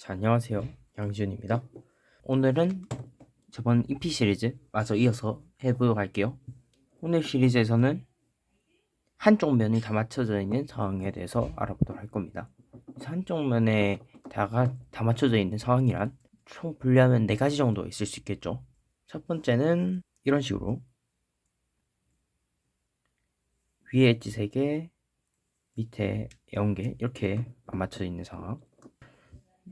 자, 안녕하세요. 양지훈입니다. 오늘은 저번 EP 시리즈 마저 이어서 해보도록 할게요. 오늘 시리즈에서는 한쪽 면이 다 맞춰져 있는 상황에 대해서 알아보도록 할 겁니다. 한쪽 면에 다 맞춰져 있는 상황이란 총 분류하면 4가지 정도 있을 수 있겠죠. 첫 번째는 이런 식으로 위에 엣지 3개, 밑에 0개 이렇게 안 맞춰져 있는 상황.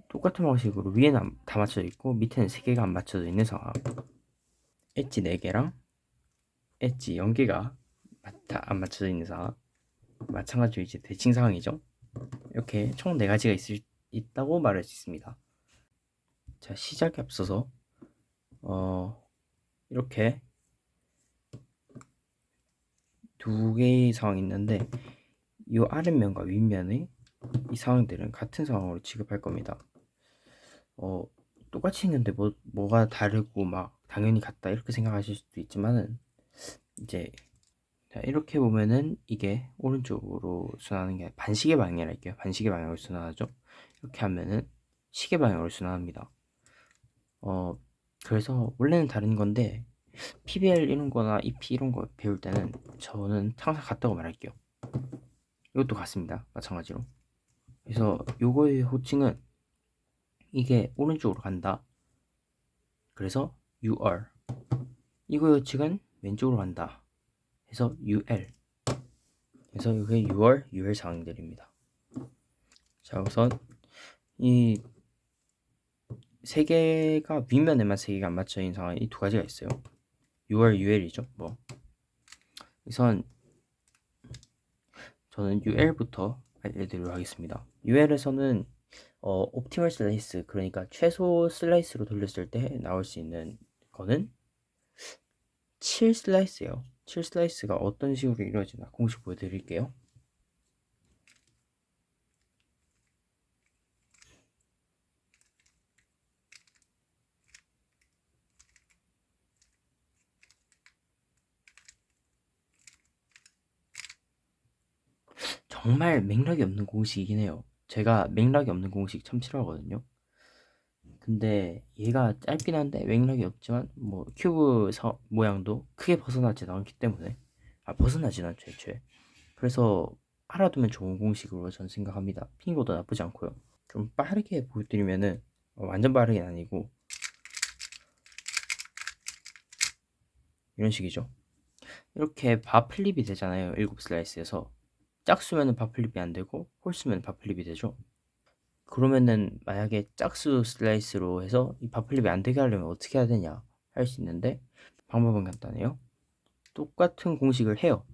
똑같은 방식으로 위에는 다 맞춰져 있고 밑에는 3개가 안 맞춰져 있는 상황. 엣지 4개랑 엣지 0개가 안 맞춰져 있는 상황. 마찬가지로 이제 대칭 상황이죠. 이렇게 총 4가지가 있다고 말할 수 있습니다. 자, 시작에 앞서서 이렇게 2개의 상황이 있는데 이 아랫면과 윗면의 이 상황들은 같은 상황으로 취급할 겁니다. 똑같이 생겼는데 뭐가 다르고 막 당연히 같다 이렇게 생각하실 수도 있지만은 이제 자, 이렇게 보면은 이게 오른쪽으로 순환하는 게 반시계 방향이랄게요. 반시계 방향으로 순환하죠. 이렇게 하면은 시계 방향으로 순환합니다. 그래서 원래는 다른 건데 PBL 이런 거나 EP 이런 거 배울 때는 저는 항상 같다고 말할게요. 이것도 같습니다. 마찬가지로. 그래서 요거의 호칭은 이게 오른쪽으로 간다. 그래서 UR. 이거의 호칭은 왼쪽으로 간다. 그래서 UL. 그래서 이게 UL 상황들입니다. 자, 우선 이 3개가 윗면에만 3개가 안 맞춰 있는 상황이 이 2가지가 있어요. UL이죠. 우선 저는 UL부터 알려드리도록 하겠습니다. UL에서는 옵티멀 슬라이스, 그러니까 최소 슬라이스로 돌렸을 때 나올 수 있는 거는 7 슬라이스예요. 7 슬라이스가 어떤 식으로 이루어지나 공식 보여드릴게요. 정말 맥락이 없는 공식이긴 해요. 제가 맥락이 없는 공식 참 싫어하거든요. 근데 얘가 짧긴 한데 맥락이 없지만 뭐 큐브 모양도 크게 벗어나지 않기 때문에 벗어나진 않죠 애초에. 그래서 알아두면 좋은 공식으로 전 생각합니다. 핑거도 나쁘지 않고요. 좀 빠르게 보여드리면은 완전 빠르게는 아니고 이런 식이죠. 이렇게 바 플립이 되잖아요. 7 슬라이스에서 짝수면은 바 플립이 안 되고 홀수면 바 플립이 되죠. 그러면은 만약에 짝수 슬라이스로 해서 이 바 플립이 안 되게 하려면 어떻게 해야 되냐 할 수 있는데 방법은 간단해요. 똑같은 공식을 해요.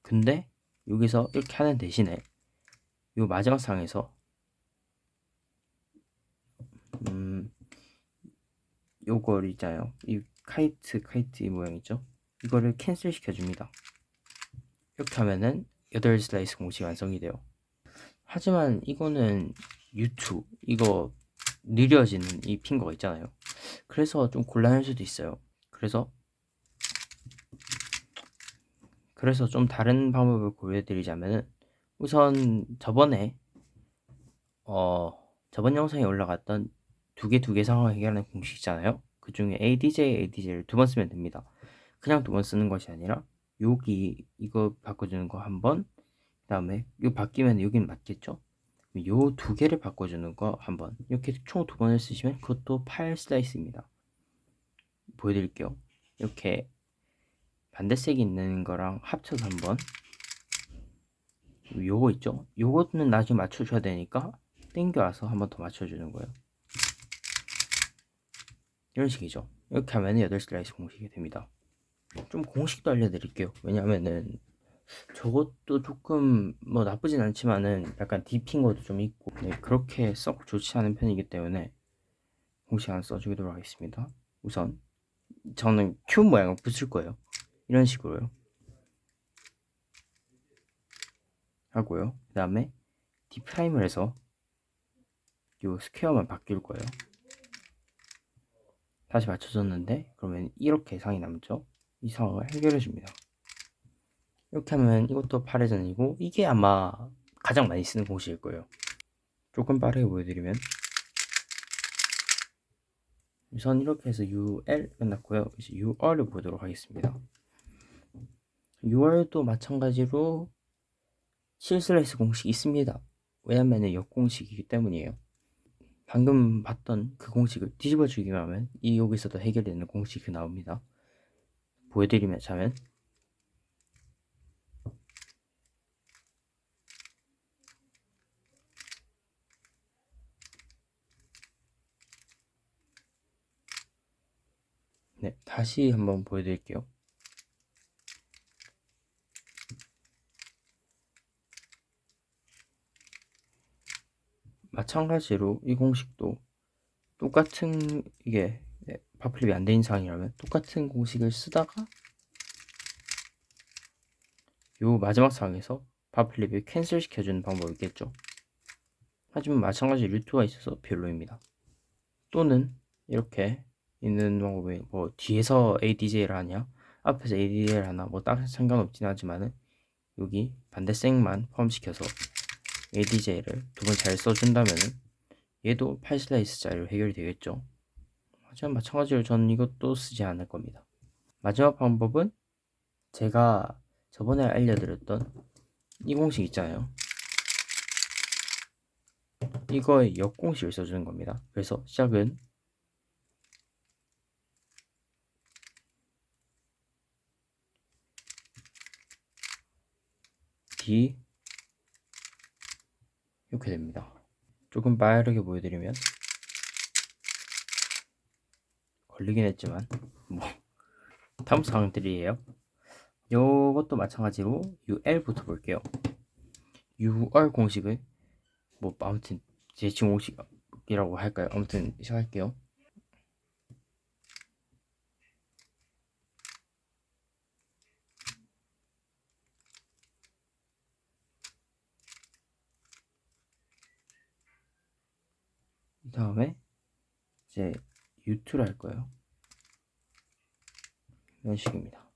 근데 여기서 이렇게 하는 대신에 이 마지막 상에서 요걸 있잖아요. 이 카이트 이 모양 있죠? 이거를 캔슬 시켜줍니다. 이렇게 하면은 8 슬라이스 공식이 완성이 돼요. 하지만 이거는 U2 이거 느려지는 이 핑거가 있잖아요. 그래서 좀 곤란할 수도 있어요. 그래서 좀 다른 방법을 보여드리자면은 우선 저번 영상에 올라갔던 두 개 상황을 해결하는 공식 있잖아요. 그 중에 ADJ를 2번 쓰면 됩니다. 그냥 2번 쓰는 것이 아니라 여기 이거 바꿔주는 거 한 번, 그 다음에 이거 바뀌면 여기는 맞겠죠? 요 2개를 바꿔주는 거 한 번, 이렇게 총 2번을 쓰시면 그것도 8 슬라이스입니다. 보여드릴게요. 이렇게 반대색이 있는 거랑 합쳐서 한번, 요거 있죠? 요거는 나중에 맞춰줘야 되니까 땡겨와서 한 번 더 맞춰주는 거예요. 이런 식이죠. 이렇게 하면 8 슬라이스 공식이 됩니다. 좀 공식도 알려드릴게요. 왜냐면은 저것도 조금 뭐 나쁘진 않지만은 약간 딥인 것도 좀 있고 그렇게 썩 좋지 않은 편이기 때문에 공식 하나 써주도록 하겠습니다. 우선 저는 큐 모양을 붙일 거예요. 이런 식으로요. 하고요. 그 다음에 D 프라임을 해서 요 스퀘어만 바뀔 거예요. 다시 맞춰줬는데 그러면 이렇게 상이 남죠. 이 상황을 해결해 줍니다. 이렇게 하면 이것도 8회전이고 이게 아마 가장 많이 쓰는 공식일 거예요. 조금 빠르게 보여드리면 우선 이렇게 해서 UL 끝났고요. 이제 UR을 보도록 하겠습니다. UR도 마찬가지로 7슬래시 공식이 있습니다. 왜냐면 역공식이기 때문이에요. 방금 봤던 그 공식을 뒤집어 주기만 하면 이 여기서도 해결되는 공식이 나옵니다. 보여드리면 자면 네, 다시 한번 보여드릴게요. 마찬가지로 이 공식도 똑같은 이게 바플립이 안 된 상황이라면 똑같은 공식을 쓰다가 요 마지막 상황에서 바플립을 캔슬 시켜주는 방법이 있겠죠. 하지만 마찬가지 루트가 있어서 별로입니다. 또는 이렇게 있는 방법이 뭐 뒤에서 ADJ를 하냐 앞에서 ADJ를 하나 뭐 딱 상관없진 하지만은 여기 반대색만 포함시켜서 ADJ를 두 번 잘 써준다면은 얘도 8슬라이스짜리로 해결이 되겠죠. 하지만 마찬가지로 저는 이것도 쓰지 않을 겁니다. 마지막 방법은 제가 저번에 알려드렸던 이 공식 있잖아요. 이거의 역공식을 써주는 겁니다. 그래서 시작은 D 이렇게 됩니다. 조금 빠르게 보여드리면 걸리긴 했지만 뭐 다음 사항들이에요. 요것도 마찬가지로 UL부터 볼게요. UR 공식을 뭐 아무튼 제칭 공식이라고 할까요? 아무튼 시작할게요. 이 다음에 이제 U2를 할 거예요. 이런 식입니다.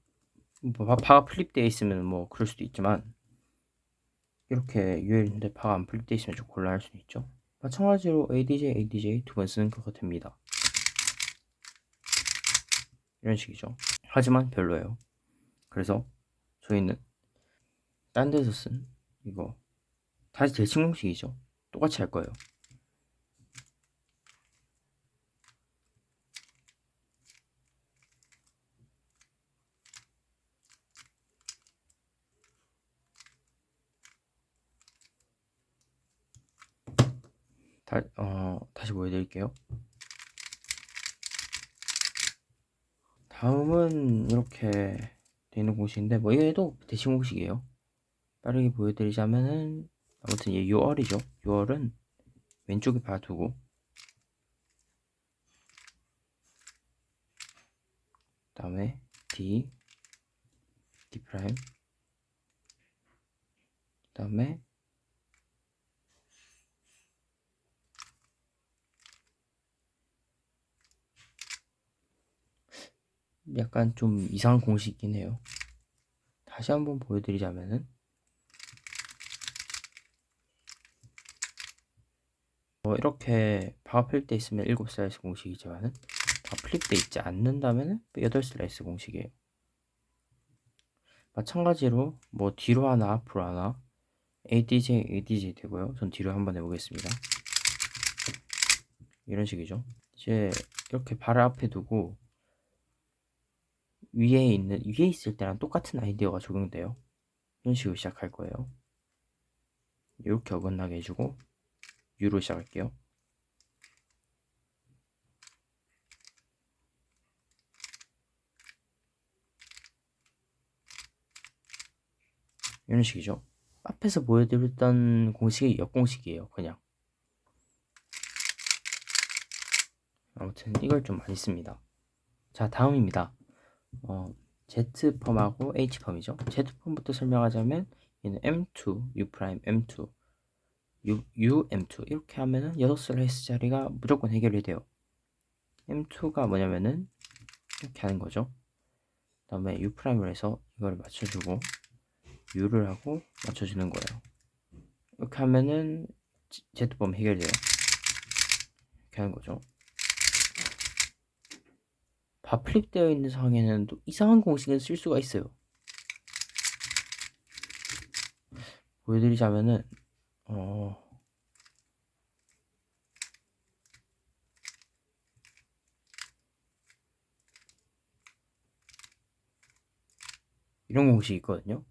뭐 파가 플립되어 있으면 뭐 그럴 수도 있지만 이렇게 UL인데 파가 안 플립되어 있으면 좀 곤란할 수도 있죠. 마찬가지로 ADJ 두 번 쓰는 것가 됩니다. 이런 식이죠. 하지만 별로예요. 그래서 저희는 딴 데서 쓴 이거 다시 대칭 공식이죠. 똑같이 할 거예요. 다시 보여드릴게요. 다음은 이렇게 되어 있는 공식인데 뭐 얘도 대칭 공식이에요. 빠르게 보여드리자면은 아무튼 얘 UR이죠. UR은 왼쪽에 봐두고 다음에 D 프라임 다음에 약간 좀 이상한 공식이긴 해요. 다시 한번 보여드리자면은 이렇게 바가 플립돼 있으면 7슬라이스 공식이지만은 바가 플립돼 있지 않는다면은 8슬라이스 공식이에요. 마찬가지로 뭐 뒤로 하나 앞으로 하나 ADJ 되고요. 전 뒤로 한번 해보겠습니다. 이런 식이죠. 이제 이렇게 발을 앞에 두고 위에 있을 때랑 똑같은 아이디어가 적용돼요. 이런 식으로 시작할 거예요. 이렇게 어긋나게 해주고 U로 시작할게요. 이런 식이죠. 앞에서 보여드렸던 공식이 역공식이에요. 그냥 아무튼 이걸 좀 많이 씁니다. 자, 다음입니다. Z펌하고 H펌이죠. Z펌부터 설명하자면 얘는 M2, U 프라임 M2, M2 이렇게 하면은 6슬라이스 자리가 무조건 해결이 돼요. M2가 뭐냐면은 이렇게 하는 거죠. 다음에 U 프라임을 해서 이걸 맞춰주고 U를 하고 맞춰주는 거예요. 이렇게 하면은 Z법 해결돼요. 이렇게 하는 거죠. 바 플립되어 있는 상황에는 또 이상한 공식을 쓸 수가 있어요. 보여드리자면은 이런 공식이 있거든요.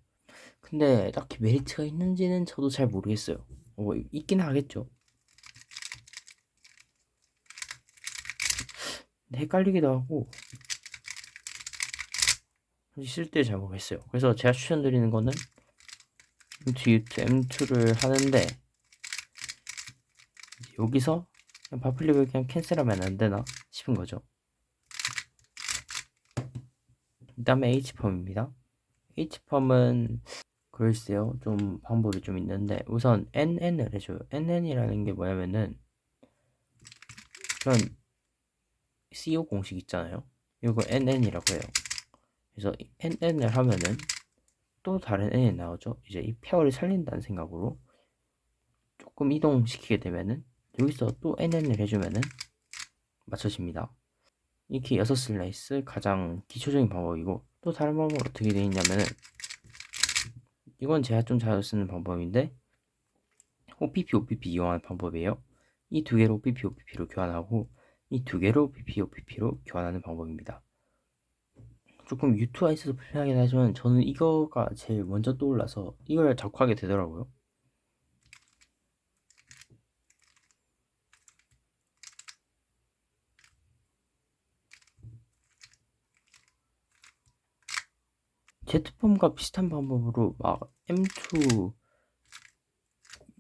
근데 딱히 메리트가 있는지는 저도 잘 모르겠어요. 있긴 하겠죠. 근데 헷갈리기도 하고 쓸 때 잘 모르겠어요. 그래서 제가 추천드리는 거는 M2, M2를 하는데 여기서 그냥 바플립을 그냥 캔슬하면 안 되나 싶은 거죠. 그 다음에 H펌입니다. H펌은 글쎄요, 좀 방법이 좀 있는데 우선 NN을 해줘요. NN이라는 게 뭐냐면은 그런 CO 공식 있잖아요. 이거 NN이라고 해요. 그래서 NN을 하면은 또 다른 N이 나오죠. 이제 이 페어를 살린다는 생각으로 조금 이동시키게 되면은 여기서 또 NN을 해주면은 맞춰집니다. 이렇게 6슬라이스 가장 기초적인 방법이고, 또 다른 방법은 어떻게 되어 있냐면은 이건 제가 좀 자주 쓰는 방법인데 OPP, OPP 이용하는 방법이에요. 이 두 개로 OPP, OPP로 교환하고 이 두 개로 OPP, OPP로 교환하는 방법입니다. 조금 유튜브가 있어서 불편하긴 하지만 저는 이거가 제일 먼저 떠올라서 이걸 자꾸 하게 되더라고요. Z폼과 비슷한 방법으로 막 M2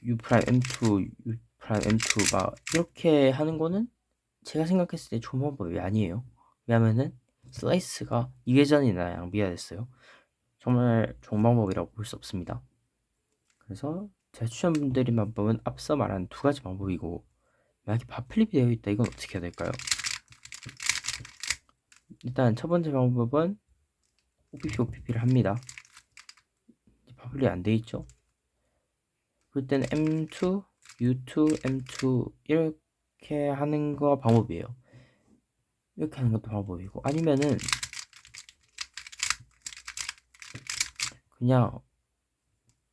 U 프라임 M2 U 프라임 M2 막 이렇게 하는 거는 제가 생각했을 때 좋은 방법이 아니에요. 왜냐면은 슬라이스가 2회전이나 낭비가 됐어요. 정말 좋은 방법이라고 볼 수 없습니다. 그래서 제가 추천드린 방법은 앞서 말한 두 가지 방법이고, 만약에 바플립이 되어 있다, 이건 어떻게 해야 될까요? 일단 첫 번째 방법은 OPP, OPP를 합니다. 바플립이 안 되어 있죠. 그럴 때는 M2, U2, M2 이렇게 하는 거 방법이에요. 이렇게 하는 것도 방법이고, 아니면은 그냥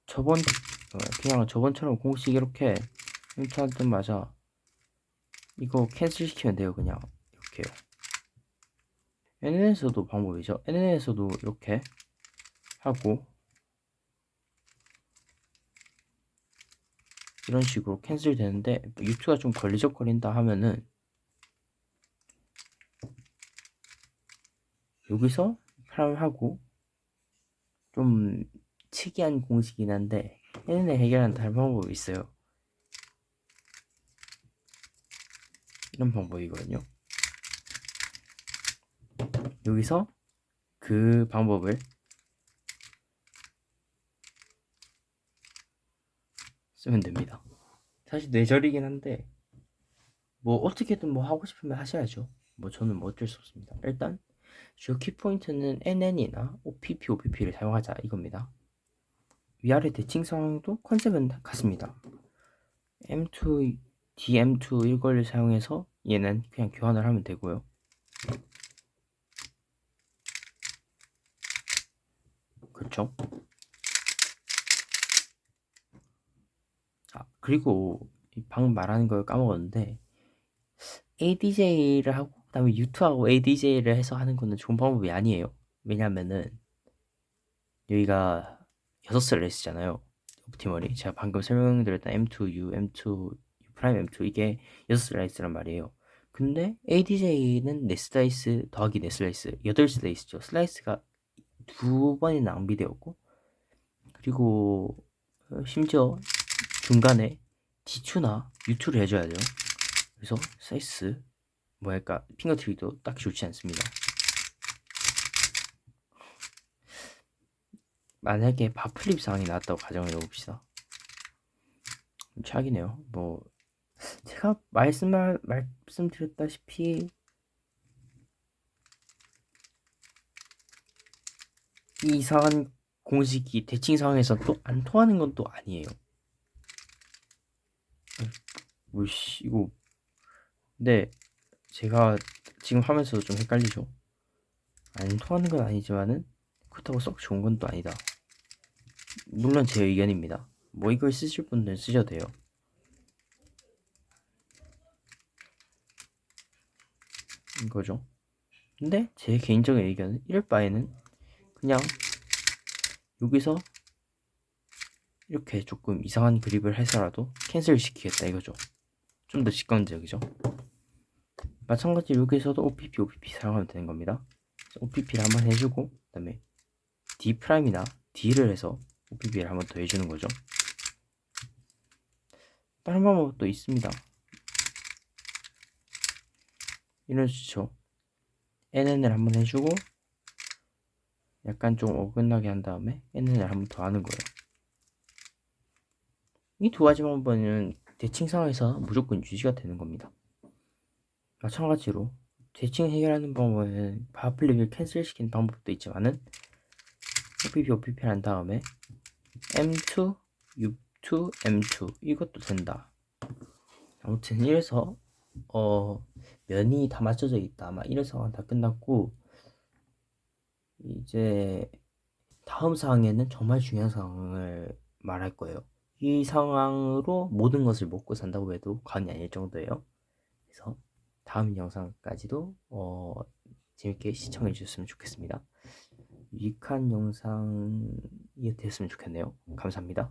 저번처럼 공식 이렇게 M2 할 때마다 이거 캔슬 시키면 돼요. 그냥 이렇게요. NN에서도 방법이죠. NN에서도 이렇게 하고 이런 식으로 캔슬 되는데, 유튜브가 좀 걸리적거린다 하면은 여기서 사람하고 좀 특이한 공식이긴 한데 NN에 해결하는 다른 방법이 있어요. 이런 방법이거든요. 여기서 그 방법을 쓰면 됩니다. 사실 뇌절이긴 한데 뭐 어떻게든 뭐 하고 싶으면 하셔야죠. 뭐 저는 뭐 어쩔 수 없습니다. 일단 주요 키포인트는 NN이나 OPP, OPP를 사용하자 이겁니다. 위아래 대칭 상황도 컨셉은 같습니다. M2, DM2 이걸 사용해서 얘는 그냥 교환을 하면 되고요. 그렇죠? 그리고 방금 말하는 걸 까먹었는데 ADJ를 하고 그다음에 유튜하고 ADJ를 해서 하는 거는 좋은 방법이 아니에요. 왜냐면은 여기가 6슬라이스잖아요. 옵티멀이 제가 방금 설명드렸던 M2U, M2, U 프라임 M2 이게 6슬라이스란 말이에요. 근데 ADJ는 4슬라이스 더하기 4슬라이스 8슬라이스죠. 슬라이스가 두 번이 낭비되었고, 그리고 심지어 중간에 D2나 U2를 해줘야죠. 그래서 사이스 뭐랄까 핑거트립도 딱히 좋지 않습니다. 만약에 바플립 상황이 나왔다고 가정을 해봅시다. 최악이네요. 뭐 제가 말씀드렸다시피 이 이상한 공식이 대칭 상황에서 또 안 통하는 건 또 아니에요. 뭐씨 이거. 근데 제가 지금 하면서도 좀 헷갈리죠. 안 통하는 건 아니지만은 그렇다고 썩 좋은 건 또 아니다. 물론 제 의견입니다. 뭐 이걸 쓰실 분들은 쓰셔도 돼요. 이거죠. 근데 제 개인적인 의견은 이럴 바에는 그냥 여기서 이렇게 조금 이상한 그립을 해서라도 캔슬 시키겠다 이거죠. 좀 더 직관적이죠. 마찬가지로 여기서도 OPP 사용하면 되는 겁니다. OPP를 한번 해주고 그 다음에 D'이나 D를 해서 OPP를 한번 더 해주는 거죠. 다른 방법도 있습니다. 이런 식으로 NN을 한번 해주고 약간 좀 어긋나게 한 다음에 NN을 한번 더 하는 거예요. 이 두 가지 방법은 대칭 상황에서 무조건 유지가 되는 겁니다. 마찬가지로 대칭 해결하는 방법은 바플립을 캔슬시키는 방법도 있지만은 OPP를 한 다음에 M2, U2, M2 이것도 된다. 아무튼 이래서 면이 다 맞춰져 있다. 아마 이런 상황 다 끝났고 이제 다음 상황에는 정말 중요한 상황을 말할 거예요. 이 상황으로 모든 것을 먹고 산다고 해도 과언이 아닐 정도예요. 그래서 다음 영상까지도 재밌게 시청해 주셨으면 좋겠습니다. 유익한 영상이 됐으면 좋겠네요. 감사합니다.